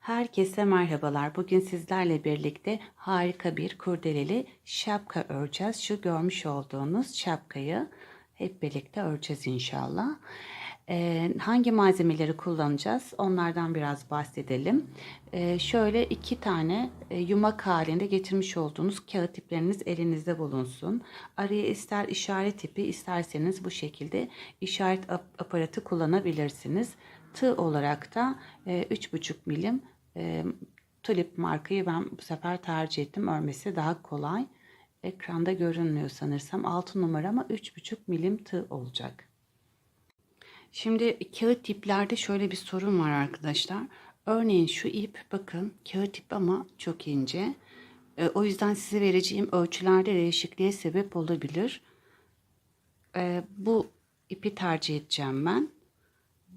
Herkese merhabalar. Bugün sizlerle birlikte harika bir kurdeleli şapka öreceğiz. Şu görmüş olduğunuz şapkayı hep birlikte öreceğiz inşallah. Hangi malzemeleri kullanacağız? Onlardan biraz bahsedelim. Şöyle iki tane yumak halinde getirmiş olduğunuz kağıt ipleriniz elinizde bulunsun. Araya ister işaret ipi, isterseniz bu şekilde işaret aparatı kullanabilirsiniz. Tığ olarak da 3,5 milim tulip markayı ben bu sefer tercih ettim. Örmesi daha kolay. Ekranda görünmüyor sanırsam. 6 numara ama 3,5 milim tığ olacak. Şimdi kağıt iplerde şöyle bir sorun var arkadaşlar. Örneğin şu ip bakın kağıt ip ama çok ince. O yüzden size vereceğim ölçülerde değişikliğe sebep olabilir. Bu ipi tercih edeceğim ben.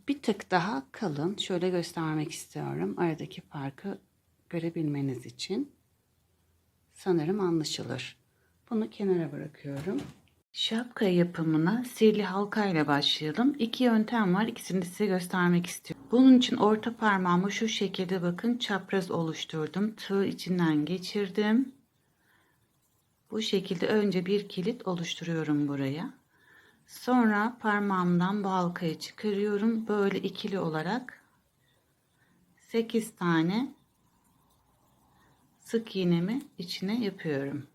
Bir tık daha kalın. Şöyle göstermek istiyorum. Aradaki farkı görebilmeniz için. Sanırım anlaşılır. Bunu kenara bırakıyorum. Şapka yapımına sihirli halka ile başlayalım. İki yöntem var. İkisini de size göstermek istiyorum. Bunun için orta parmağımı şu şekilde bakın çapraz oluşturdum. Tığ içinden geçirdim. Bu şekilde önce bir kilit oluşturuyorum buraya. Sonra parmağımdan bu halkayı çıkarıyorum. Böyle ikili olarak 8 tane sık iğnemi içine yapıyorum.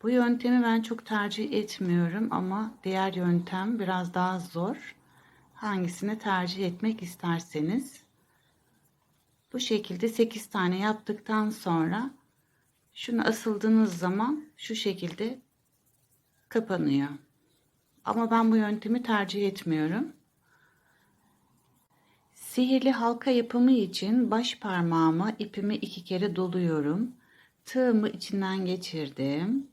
Bu yöntemi ben çok tercih etmiyorum ama diğer yöntem biraz daha zor. Hangisini tercih etmek isterseniz. Bu şekilde 8 tane yaptıktan sonra şunu asıldığınız zaman şu şekilde kapanıyor. Ama ben bu yöntemi tercih etmiyorum. Sihirli halka yapımı için baş parmağıma ipimi 2 kere doluyorum. Tığımı içinden geçirdim.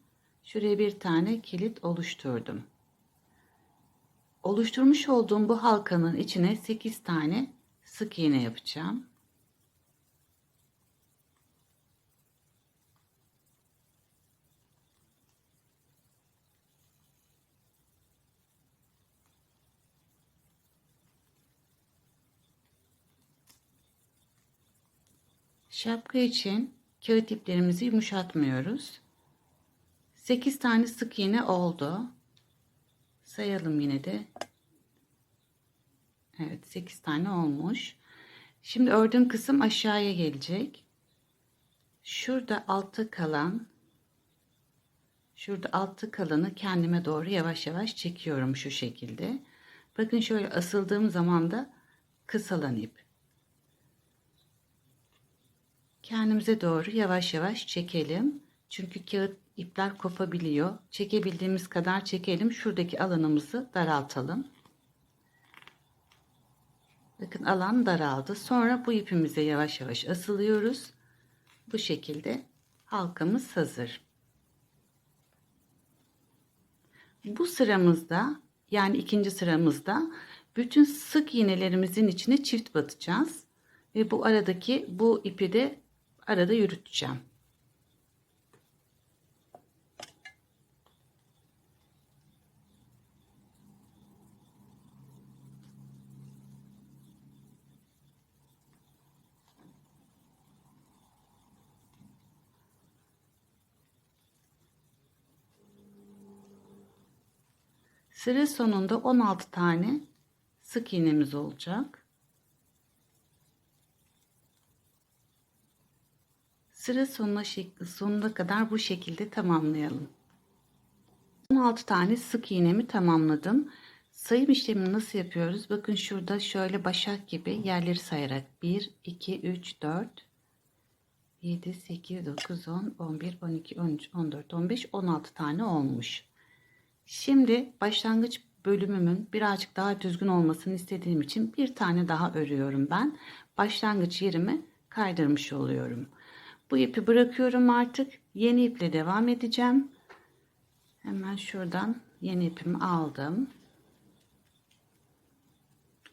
Şuraya bir tane kilit oluşturdum. Oluşturmuş olduğum bu halkanın içine 8 tane sık iğne yapacağım. Şapka için kağıt iplerimizi yumuşatmıyoruz. 8 tane sık iğne oldu. Sayalım yine de. Evet 8 tane olmuş. Şimdi ördüğüm kısım aşağıya gelecek. Şurada altta kalanı kendime doğru yavaş yavaş çekiyorum şu şekilde. Bakın şöyle asıldığım zaman da kısalan ip. Kendimize doğru yavaş yavaş çekelim. Çünkü kağıt ipler kopabiliyor. Çekebildiğimiz kadar çekelim. Şuradaki alanımızı daraltalım. Bakın alan daraldı. Sonra bu ipimize yavaş yavaş asılıyoruz. Bu şekilde halkamız hazır. Bu sıramızda yani ikinci sıramızda bütün sık iğnelerimizin içine çift batacağız. Ve bu ipi de arada yürüteceğim. Sıra sonunda 16 tane sık iğnemiz olacak. Sıra sonuna kadar bu şekilde tamamlayalım. 16 tane sık iğnemi tamamladım. Sayım işlemini nasıl yapıyoruz? Bakın şurada şöyle başak gibi yerleri sayarak 1, 2, 3, 4, 7, 8, 9, 10, 11, 12, 13, 14, 15, 16 tane olmuş. Şimdi başlangıç bölümümün birazcık daha düzgün olmasını istediğim için bir tane daha örüyorum ben. Başlangıç yerimi kaydırmış oluyorum. Bu ipi bırakıyorum artık. Yeni iple devam edeceğim. Hemen şuradan yeni ipimi aldım.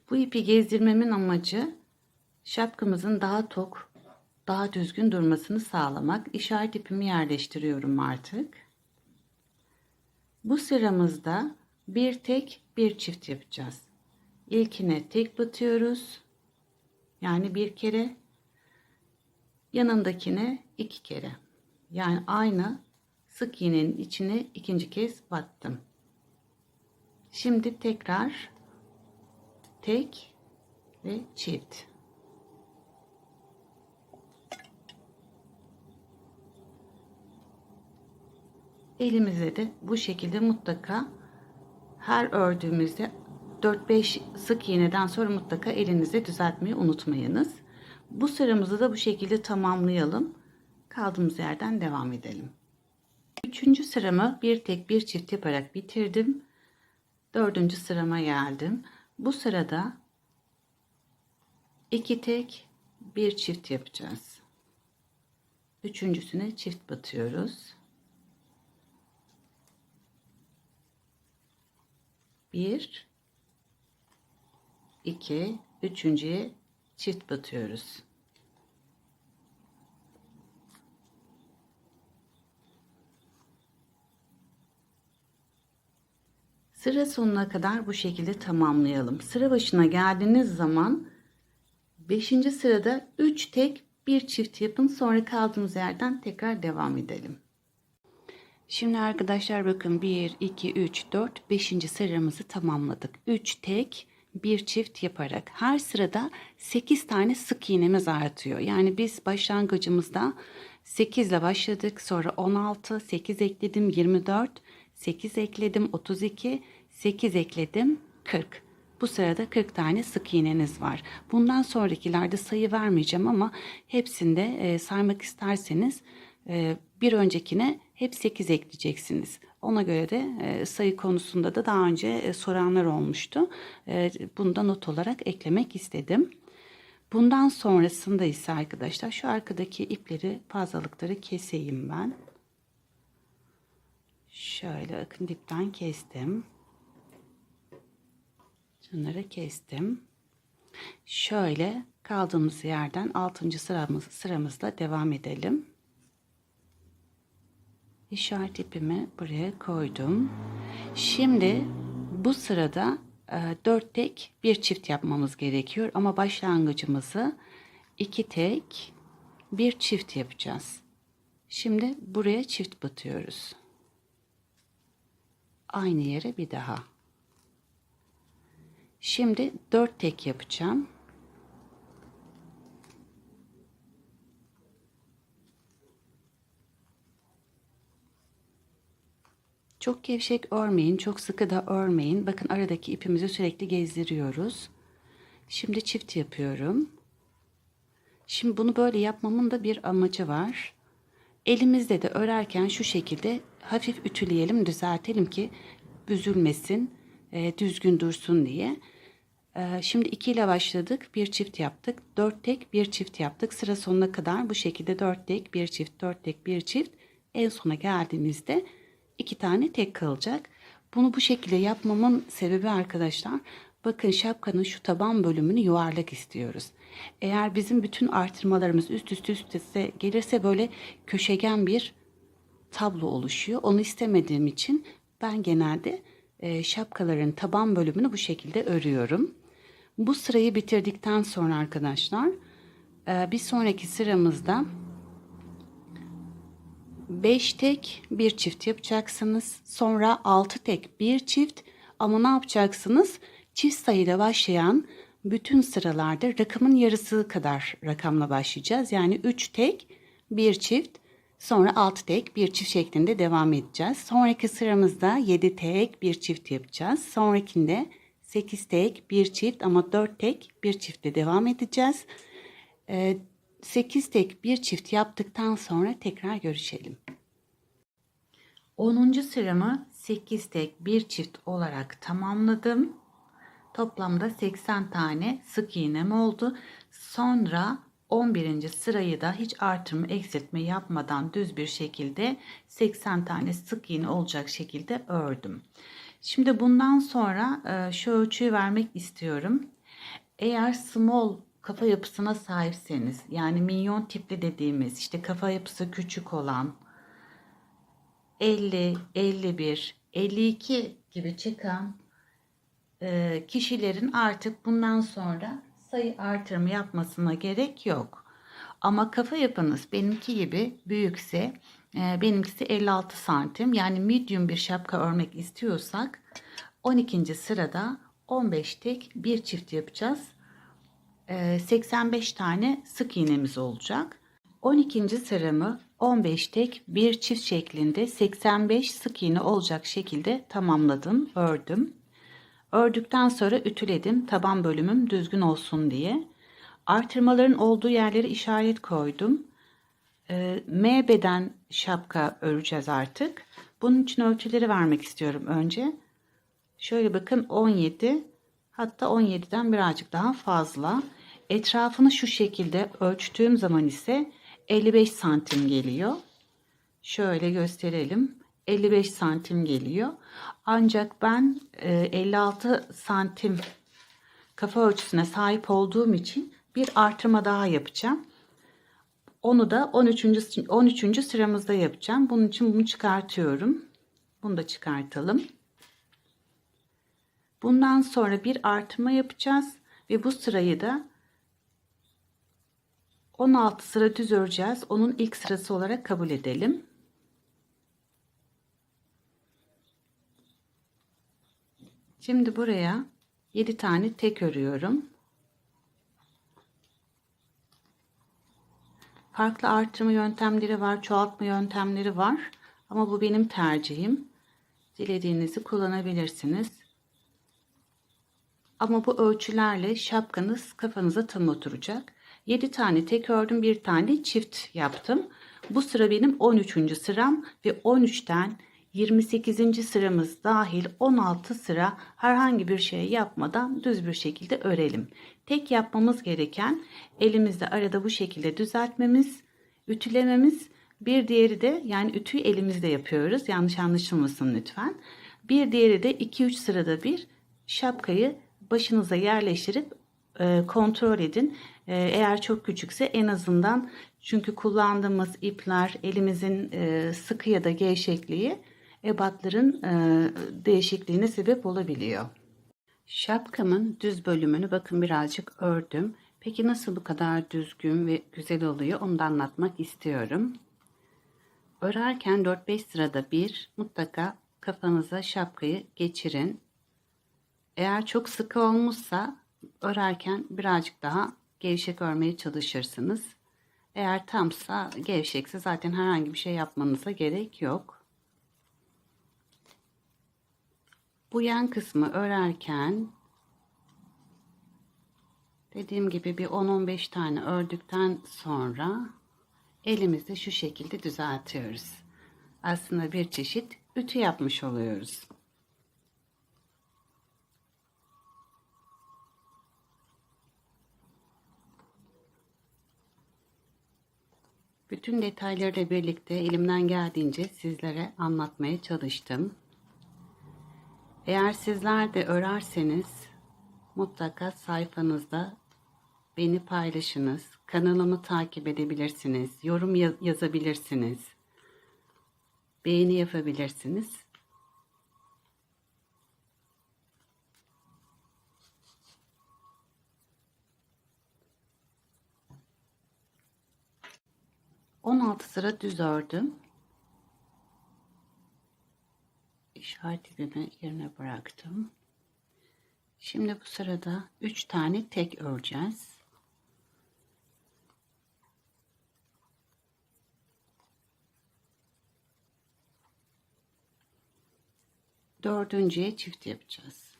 Bu ipi gezdirmemin amacı şapkamızın daha tok, daha düzgün durmasını sağlamak. İşaret ipimi yerleştiriyorum artık. Bu sıramızda bir tek bir çift yapacağız. İlkine tek batıyoruz. Yani bir kere, yanındakine 2 kere. Yani aynı sık iğnenin içine ikinci kez battım. Şimdi tekrar tek ve çift. Elimize de bu şekilde mutlaka her ördüğümüzde 4-5 sık iğneden sonra mutlaka elinizi düzeltmeyi unutmayınız. Bu sıramızı da bu şekilde tamamlayalım. Kaldığımız yerden devam edelim. Üçüncü sıramı bir tek bir çift yaparak bitirdim. Dördüncü sırama geldim. Bu sırada 2 tek bir çift yapacağız. Üçüncüsüne çift batıyoruz. 1 2 üçüncüye çift batıyoruz. Sıra sonuna kadar bu şekilde tamamlayalım. Sıra başına geldiğiniz zaman 5. sırada 3 tek bir çift yapın. Sonra kaldığımız yerden tekrar devam edelim. Şimdi arkadaşlar bakın 1, 2, 3, 4, 5. sıramızı tamamladık. 3 tek bir çift yaparak her sırada 8 tane sık iğnemiz artıyor. Yani biz başlangıcımızda 8 ile başladık. Sonra 16, 8 ekledim 24, 8 ekledim 32, 8 ekledim 40. Bu sırada 40 tane sık iğneniz var. Bundan sonrakilerde sayı vermeyeceğim ama hepsinde saymak isterseniz bir öncekine hep 8 ekleyeceksiniz. Ona göre de sayı konusunda da daha önce soranlar olmuştu. Bunu da not olarak eklemek istedim. Bundan sonrasında ise arkadaşlar şu arkadaki ipleri, fazlalıkları keseyim ben. Şöyle bakın dipten kestim. Şunları kestim. Şöyle kaldığımız yerden 6. sıramızda devam edelim. İşaret ipimi buraya koydum. Şimdi bu sırada 4 tek bir çift yapmamız gerekiyor ama başlangıcımızı 2 tek bir çift yapacağız. Şimdi buraya çift batıyoruz. Aynı yere bir daha. Şimdi 4 tek yapacağım. Çok gevşek örmeyin, çok sıkı da örmeyin. Bakın aradaki ipimizi sürekli gezdiriyoruz. Şimdi çift yapıyorum. Şimdi bunu böyle yapmamın da bir amacı var. Elimizde de örerken şu şekilde hafif ütüleyelim, düzeltelim ki büzülmesin, düzgün dursun diye. Şimdi 2 ile başladık, bir çift yaptık, 4 tek bir çift yaptık. Sıra sonuna kadar bu şekilde 4 tek bir çift, 4 tek bir çift. En sona geldiğimizde 2 tane tek kalacak. Bunu bu şekilde yapmamın sebebi arkadaşlar, bakın şapkanın şu taban bölümünü yuvarlak istiyoruz. Eğer bizim bütün artırmalarımız üst üste gelirse böyle köşegen bir tablo oluşuyor. Onu istemediğim için ben genelde şapkaların taban bölümünü bu şekilde örüyorum. Bu sırayı bitirdikten sonra arkadaşlar bir sonraki sıramızda 5 tek bir çift yapacaksınız. Sonra 6 tek bir çift, ama ne yapacaksınız? Çift sayıyla başlayan bütün sıralarda rakamın yarısı kadar rakamla başlayacağız. Yani 3 tek bir çift, sonra 6 tek bir çift şeklinde devam edeceğiz. Sonraki sıramızda 7 tek bir çift yapacağız. Sonrakinde 8 tek bir çift ama 4 tek bir çiftle devam edeceğiz. 8 tek bir çift yaptıktan sonra tekrar görüşelim. 10. sıramı 8 tek bir çift olarak tamamladım. Toplamda 80 tane sık iğnem oldu. Sonra 11. sırayı da hiç artırma eksiltme yapmadan düz bir şekilde 80 tane sık iğne olacak şekilde ördüm. Şimdi bundan sonra şu ölçüyü vermek istiyorum. Eğer small kafa yapısına sahipseniz, yani minyon tipli dediğimiz, işte kafa yapısı küçük olan 50, 51, 52 gibi çıkan kişilerin artık bundan sonra sayı artırma yapmasına gerek yok. Ama kafa yapınız benimki gibi büyükse, benimkisi 56 santim, yani medium bir şapka örmek istiyorsak 12. sırada 15 tek bir çift yapacağız. 85 tane sık iğnemiz olacak. 12. sıramı 15 tek bir çift şeklinde 85 sık iğne olacak şekilde tamamladım, ördüm. Ördükten sonra ütüledim, taban bölümüm düzgün olsun diye. Artırmaların olduğu yerlere işaret koydum. M beden şapka öreceğiz artık. Bunun için ölçüleri vermek istiyorum önce. Şöyle bakın, 17, hatta 17'den birazcık daha fazla. Etrafını şu şekilde ölçtüğüm zaman ise 55 santim geliyor. Şöyle gösterelim. 55 santim geliyor. Ancak ben 56 santim kafa ölçüsüne sahip olduğum için bir artırma daha yapacağım. Onu da 13. sıramızda yapacağım. Bunun için bunu çıkartıyorum. Bunu da çıkartalım. Bundan sonra bir artırma yapacağız ve bu sırayı da 16 sıra düz öreceğiz. Onun ilk sırası olarak kabul edelim. Şimdi buraya 7 tane tek örüyorum. Farklı artırma yöntemleri var, çoğaltma yöntemleri var. Ama bu benim tercihim. Dilediğinizi kullanabilirsiniz. Ama bu ölçülerle şapkanız kafanıza tam oturacak. 7 tane tek ördüm, bir tane çift yaptım. Bu sıra benim 13. sıram ve 13'ten 28. sıramız dahil 16 sıra herhangi bir şey yapmadan düz bir şekilde örelim. Tek yapmamız gereken elimizde arada bu şekilde düzeltmemiz, ütülememiz. Bir diğeri de, yani ütüyü elimizde yapıyoruz, yanlış anlaşılmasın lütfen. Bir diğeri de 2-3 sırada bir şapkayı başınıza yerleştirip kontrol edin. Eğer çok küçükse en azından, çünkü kullandığımız ipler, elimizin sıkı ya da gevşekliği ebatların değişikliğine sebep olabiliyor. Şapkamın düz bölümünü bakın birazcık ördüm. Peki nasıl bu kadar düzgün ve güzel oluyor, onu da anlatmak istiyorum. Örerken 4-5 sırada bir mutlaka kafanıza şapkayı geçirin. Eğer çok sıkı olmuşsa örerken birazcık daha gevşek örmeye çalışırsınız. Eğer tamsa, gevşekse zaten herhangi bir şey yapmanıza gerek yok. Bu yan kısmı örerken dediğim gibi bir 10-15 tane ördükten sonra elimizde şu şekilde düzeltiyoruz. Aslında bir çeşit ütü yapmış oluyoruz. Bütün detaylarıyla birlikte elimden geldiğince sizlere anlatmaya çalıştım. Eğer sizler de örerseniz mutlaka sayfanızda beni paylaşınız. Kanalımı takip edebilirsiniz. Yorum yazabilirsiniz. Beğeni yapabilirsiniz. ...16 sıra düz ördüm. İşaret ipimi yerine bıraktım. Şimdi bu sırada 3 tane tek öreceğiz. Dördüncüye çift yapacağız.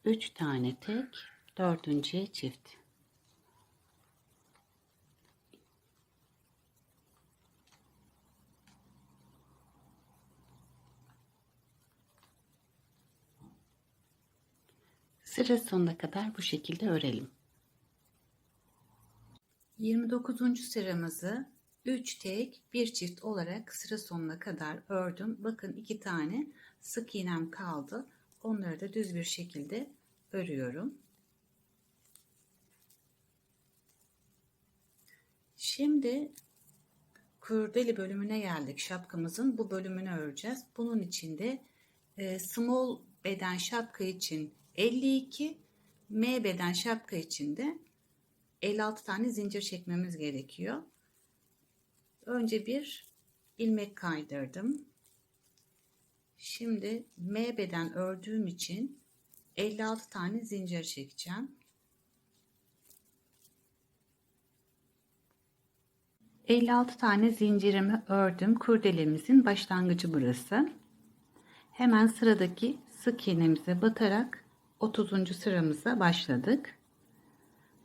Üç tane tek, dördüncüye çift. Sıra sonuna kadar bu şekilde örelim. 29. sıramızı 3 tek bir çift olarak sıra sonuna kadar ördüm. Bakın 2 tane sık iğnem kaldı. Onları da düz bir şekilde örüyorum. Şimdi kurdele bölümüne geldik. Şapkamızın bu bölümünü öreceğiz. Bunun için de Small beden şapka için 52, M beden şapka için de 56 tane zincir çekmemiz gerekiyor. Önce bir ilmek kaydırdım. Şimdi M beden ördüğüm için 56 tane zincir çekeceğim. 56 tane zincirimi ördüm. Kurdelemizin başlangıcı burası. Hemen sıradaki sık iğnemize batarak 30. sıramıza başladık.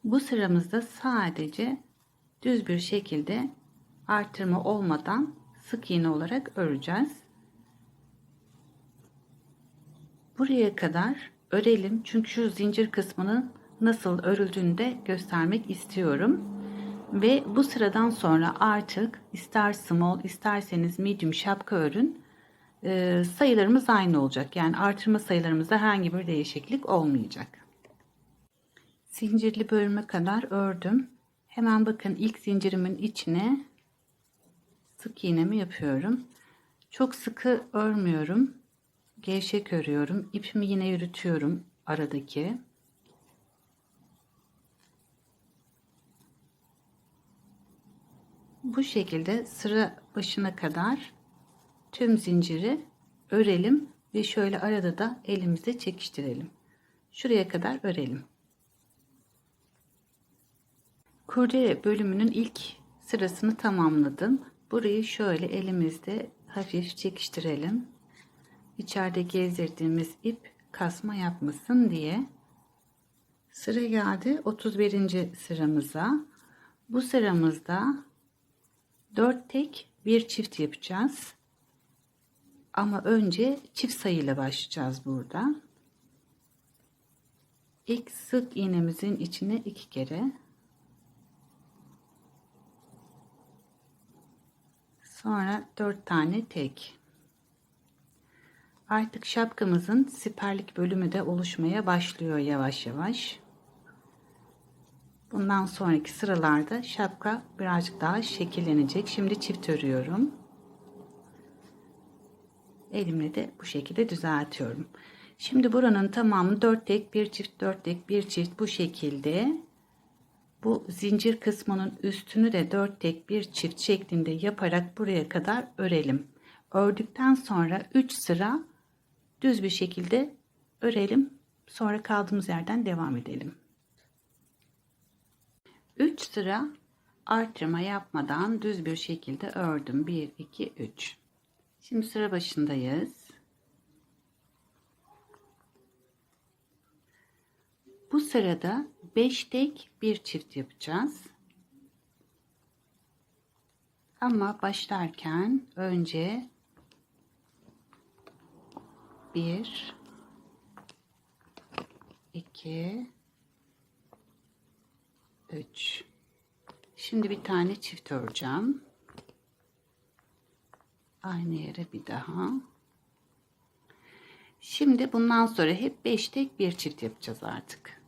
Bu sıramızda sadece düz bir şekilde artırma olmadan sık iğne olarak öreceğiz. Buraya kadar örelim çünkü şu zincir kısmının nasıl örüldüğünü de göstermek istiyorum. Ve bu sıradan sonra artık ister small isterseniz medium şapka örün, sayılarımız aynı olacak. Yani artırma sayılarımızda herhangi bir değişiklik olmayacak. Zincirli bölüme kadar ördüm. Hemen bakın ilk zincirimin içine sık iğnemi yapıyorum. Çok sıkı örmüyorum. Gevşek örüyorum. İpimi yine yürütüyorum aradaki. Bu şekilde sıra başına kadar tüm zinciri örelim ve şöyle arada da elimizle çekiştirelim. Şuraya kadar örelim. Kurdele bölümünün ilk sırasını tamamladım. Burayı şöyle elimizde hafif çekiştirelim. İçeride gezdirdiğimiz ip kasma yapmasın diye. Sıra geldi 31. sıramıza. Bu sıramızda 4 tek bir çift yapacağız. Ama önce çift sayıyla başlayacağız burada. İlk sık iğnemizin içine 2 kere. Sonra 4 tane tek. Artık şapkamızın siperlik bölümü de oluşmaya başlıyor yavaş yavaş. Bundan sonraki sıralarda şapka birazcık daha şekillenecek. Şimdi çift örüyorum. Elimle de bu şekilde düzeltiyorum. Şimdi buranın tamamı 4 tek bir çift 4 tek bir çift bu şekilde. Bu zincir kısmının üstünü de 4 tek bir çift şeklinde yaparak buraya kadar örelim. Ördükten sonra 3 sıra düz bir şekilde örelim. Sonra kaldığımız yerden devam edelim. 3 sıra artırma yapmadan düz bir şekilde ördüm. 1 2 3. Şimdi sıra başındayız. Bu sırada 5 tek bir çift yapacağız. Ama başlarken önce 1 2 3. Şimdi bir tane çift öreceğim. Aynı yere bir daha. Şimdi bundan sonra hep 5 tek bir çift yapacağız artık.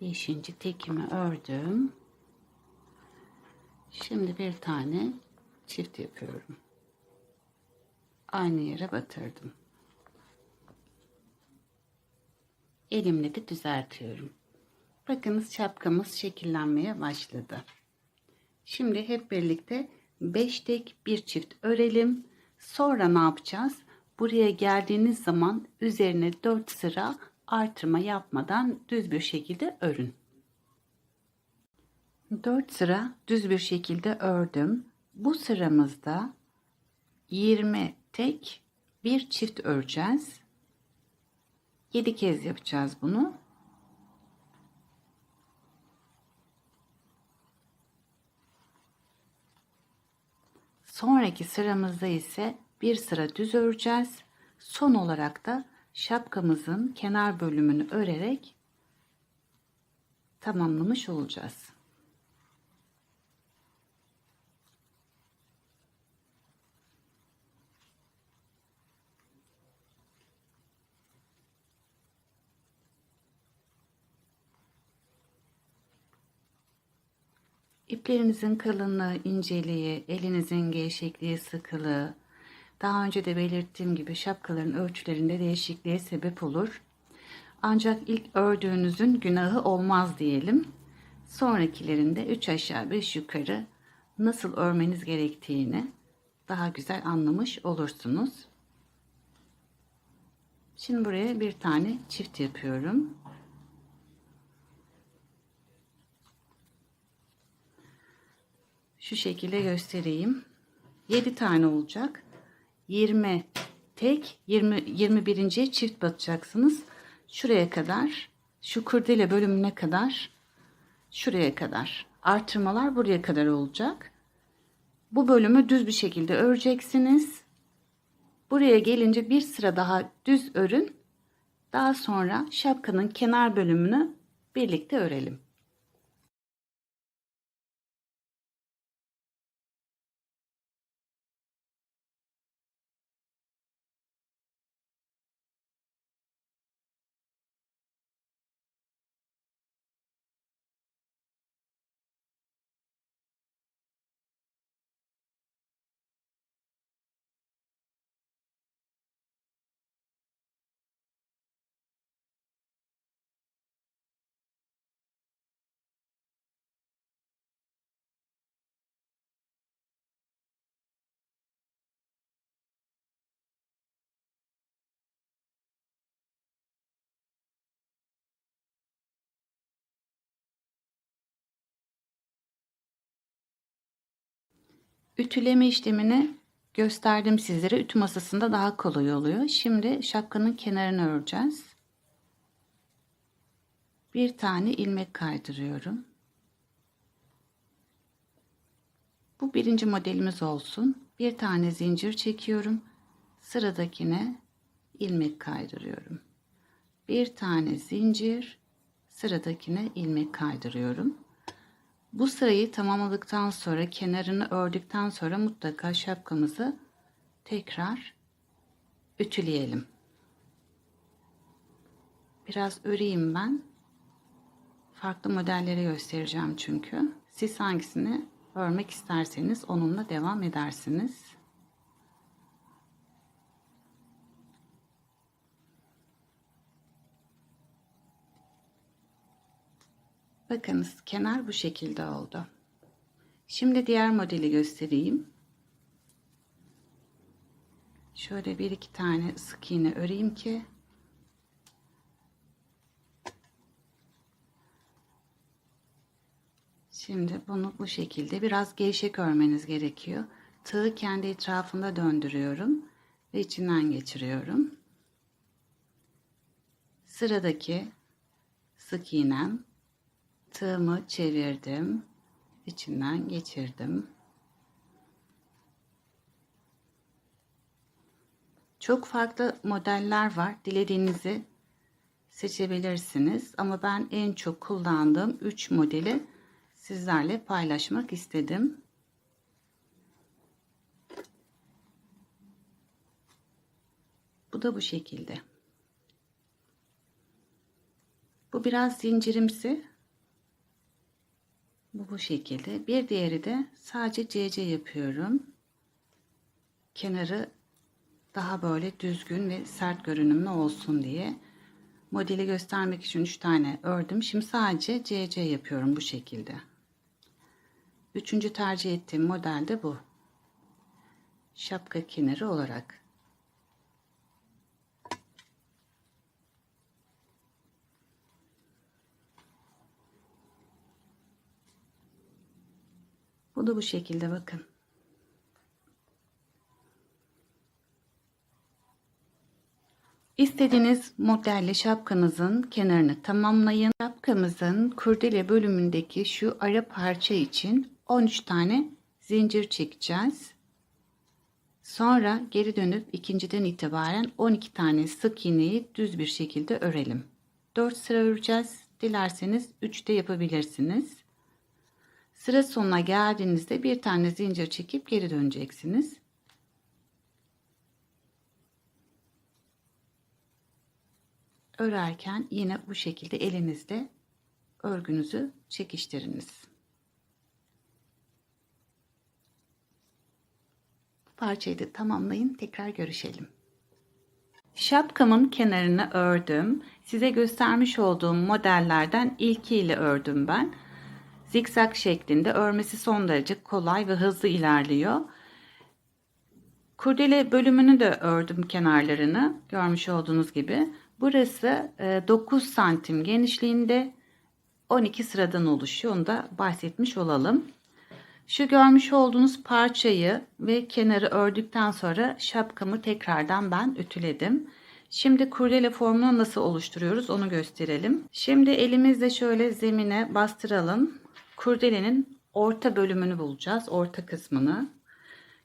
Beşinci tekimi ördüm. Şimdi bir tane çift yapıyorum. Aynı yere batırdım. Elimle de düzeltiyorum. Bakınız şapkamız şekillenmeye başladı. Şimdi hep birlikte 5 tek bir çift örelim. Sonra ne yapacağız? Buraya geldiğiniz zaman üzerine 4 sıra artırma yapmadan düz bir şekilde örün. 4 sıra düz bir şekilde ördüm. Bu sıramızda 20 tek bir çift öreceğiz. 7 kez yapacağız bunu. Sonraki sıramızda ise bir sıra düz öreceğiz. Son olarak da şapkamızın kenar bölümünü örerek tamamlamış olacağız. İplerinizin kalınlığı, inceliği, elinizin gevşekliği, sıkılığı, daha önce de belirttiğim gibi şapkaların ölçülerinde değişikliğe sebep olur. Ancak ilk ördüğünüzün günahı olmaz diyelim. Sonrakilerinde 3 aşağı 5 yukarı nasıl örmeniz gerektiğini daha güzel anlamış olursunuz. Şimdi buraya bir tane çift yapıyorum. Şu şekilde göstereyim. 7 tane olacak. 20 tek, 21'inciye çift batacaksınız. Şuraya kadar, şu kurdele bölümüne kadar, şuraya kadar. Artırmalar buraya kadar olacak. Bu bölümü düz bir şekilde öreceksiniz. Buraya gelince bir sıra daha düz örün. Daha sonra şapkanın kenar bölümünü birlikte örelim. Ütüleme işlemini gösterdim sizlere. Ütü masasında daha kolay oluyor. Şimdi şapkanın kenarını öreceğiz. Bir tane ilmek kaydırıyorum. Bu birinci modelimiz olsun. Bir tane zincir çekiyorum. Sıradakine ilmek kaydırıyorum. Bir tane zincir, sıradakine ilmek kaydırıyorum. Bu sırayı tamamladıktan sonra, kenarını ördükten sonra mutlaka şapkamızı tekrar ütüleyelim. Biraz öreyim ben. Farklı modelleri göstereceğim çünkü. Siz hangisini örmek isterseniz onunla devam edersiniz. Bakınız, kenar bu şekilde oldu. Şimdi diğer modeli göstereyim. Şöyle bir iki tane sık iğne öreyim ki şimdi bunu bu şekilde biraz gevşek örmeniz gerekiyor. Tığı kendi etrafında döndürüyorum ve içinden geçiriyorum. Sıradaki sık iğnem, tığımı çevirdim, içinden geçirdim. Çok farklı modeller var. Dilediğinizi seçebilirsiniz. Ama ben en çok kullandığım 3 modeli sizlerle paylaşmak istedim. Bu da bu şekilde. Bu biraz zincirimsi. Bu şekilde. Bir diğeri de sadece CC yapıyorum. Kenarı daha böyle düzgün ve sert görünümlü olsun diye. Modeli göstermek için 3 tane ördüm. Şimdi sadece CC yapıyorum bu şekilde. Üçüncü tercih ettiğim model de bu. Şapka kenarı olarak. Bu da bu şekilde, bakın. İstediğiniz modelle şapkanızın kenarını tamamlayın. Şapkamızın kurdele bölümündeki şu ara parça için 13 tane zincir çekeceğiz. Sonra geri dönüp ikinciden itibaren 12 tane sık iğneyi düz bir şekilde örelim. 4 sıra öreceğiz. Dilerseniz 3 de yapabilirsiniz. Sıra sonuna geldiğinizde bir tane zincir çekip geri döneceksiniz. Örerken yine bu şekilde elinizde örgünüzü çekiştiriniz. Parçayı da tamamlayın. Tekrar görüşelim. Şapkamın kenarını ördüm. Size göstermiş olduğum modellerden ilkiyle ördüm ben. Zikzak şeklinde, örmesi son derece kolay ve hızlı ilerliyor. Kurdele bölümünü de ördüm, kenarlarını görmüş olduğunuz gibi. Burası 9 santim genişliğinde, 12 sıradan oluşuyor. Onu da bahsetmiş olalım. Şu görmüş olduğunuz parçayı ve kenarı ördükten sonra şapkamı tekrardan ben ütüledim. Şimdi kurdele formunu nasıl oluşturuyoruz onu gösterelim. Şimdi elimizle şöyle zemine bastıralım. Kurdelenin orta bölümünü bulacağız. Orta kısmını.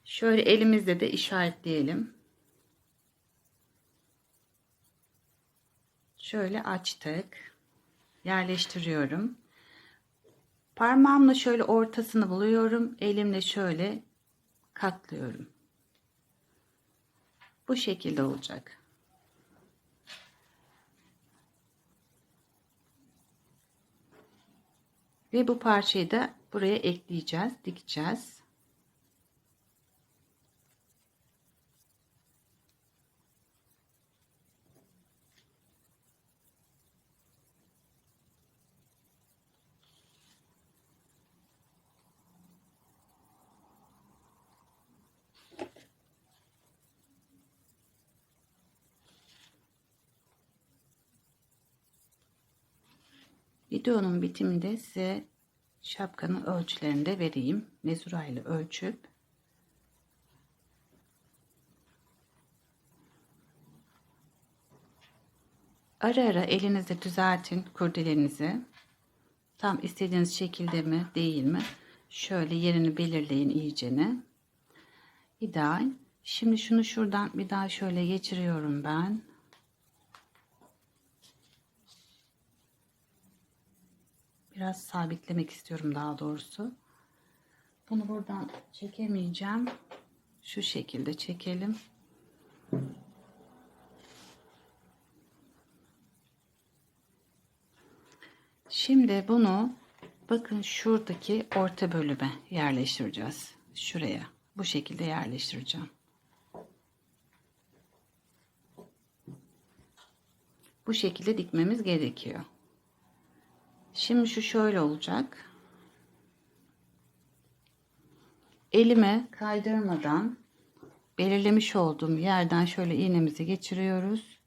Şöyle elimizle de işaretleyelim. Şöyle açtık. Yerleştiriyorum. Parmağımla şöyle ortasını buluyorum. Elimle şöyle katlıyorum. Bu şekilde olacak. Ve bu parçayı da buraya ekleyeceğiz, dikeceğiz. Videonun bitiminde size şapkanın ölçülerini de vereyim. Mezura ile ölçüp ara ara elinizle düzeltin kurdelenizi. Tam istediğiniz şekilde mi değil mi? Şöyle yerini belirleyin iyicene. İdeal. Şimdi şunu şuradan bir daha şöyle geçiriyorum ben. Biraz sabitlemek istiyorum daha doğrusu. Bunu buradan çekemeyeceğim. Şu şekilde çekelim. Şimdi bunu bakın şuradaki orta bölüme yerleştireceğiz. Şuraya bu şekilde yerleştireceğim. Bu şekilde dikmemiz gerekiyor. Şimdi şu şöyle olacak. Elime kaydırmadan belirlemiş olduğum yerden şöyle iğnemizi geçiriyoruz.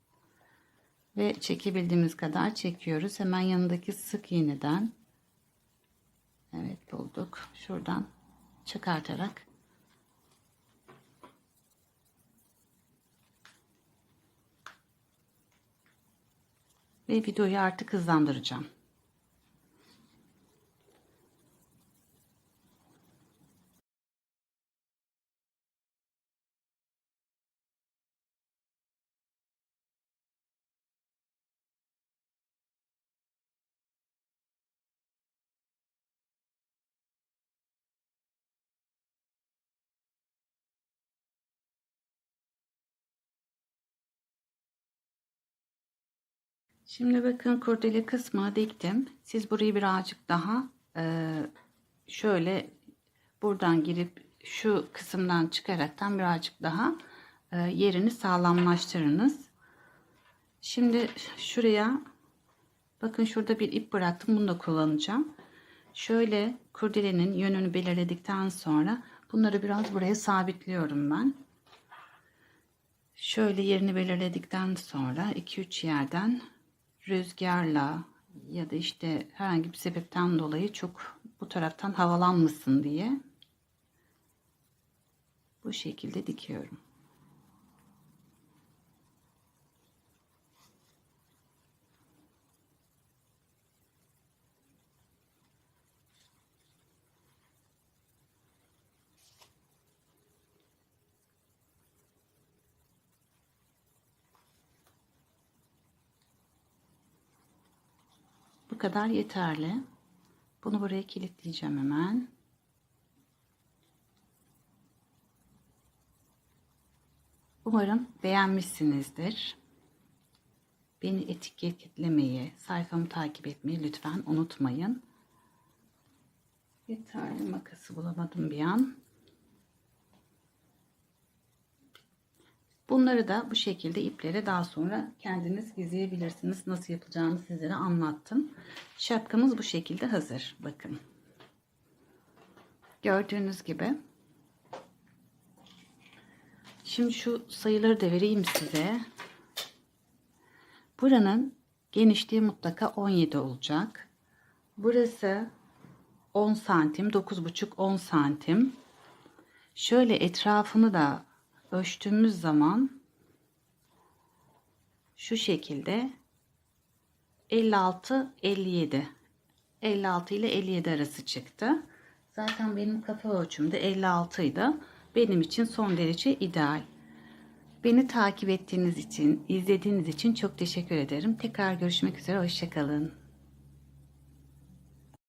Ve çekebildiğimiz kadar çekiyoruz. Hemen yanındaki sık iğneden, evet bulduk. Şuradan çıkartarak ve videoyu artık hızlandıracağım. Şimdi bakın kurdele kısmı diktim. Siz burayı birazcık daha şöyle buradan girip şu kısımdan çıkaraktan birazcık daha yerini sağlamlaştırınız. Şimdi şuraya bakın, şurada bir ip bıraktım. Bunu da kullanacağım. Şöyle kurdelenin yönünü belirledikten sonra bunları biraz buraya sabitliyorum ben. Şöyle yerini belirledikten sonra 2-3 yerden rüzgarla ya da işte herhangi bir sebepten dolayı çok bu taraftan havalanmasın diye bu şekilde dikiyorum. Bu kadar yeterli. Bunu buraya kilitleyeceğim hemen. Umarım beğenmişsinizdir. Beni etiketlemeyi, sayfamı takip etmeyi lütfen unutmayın. Yeterli makası bulamadım bir an. Bunları da bu şekilde iplere daha sonra kendiniz gizleyebilirsiniz. Nasıl yapılacağını sizlere anlattım. Şapkamız bu şekilde hazır. Bakın. Gördüğünüz gibi. Şimdi şu sayıları da vereyim size. Buranın genişliği mutlaka 17 olacak. Burası 10 santim, 9,5-10 santim. Şöyle etrafını da ölçtüğümüz zaman şu şekilde 56-57. 56 ile 57 arası çıktı. Zaten benim kafa ölçüm de 56 idi. Benim için son derece ideal. Beni takip ettiğiniz için, izlediğiniz için çok teşekkür ederim. Tekrar görüşmek üzere. Hoşça kalın.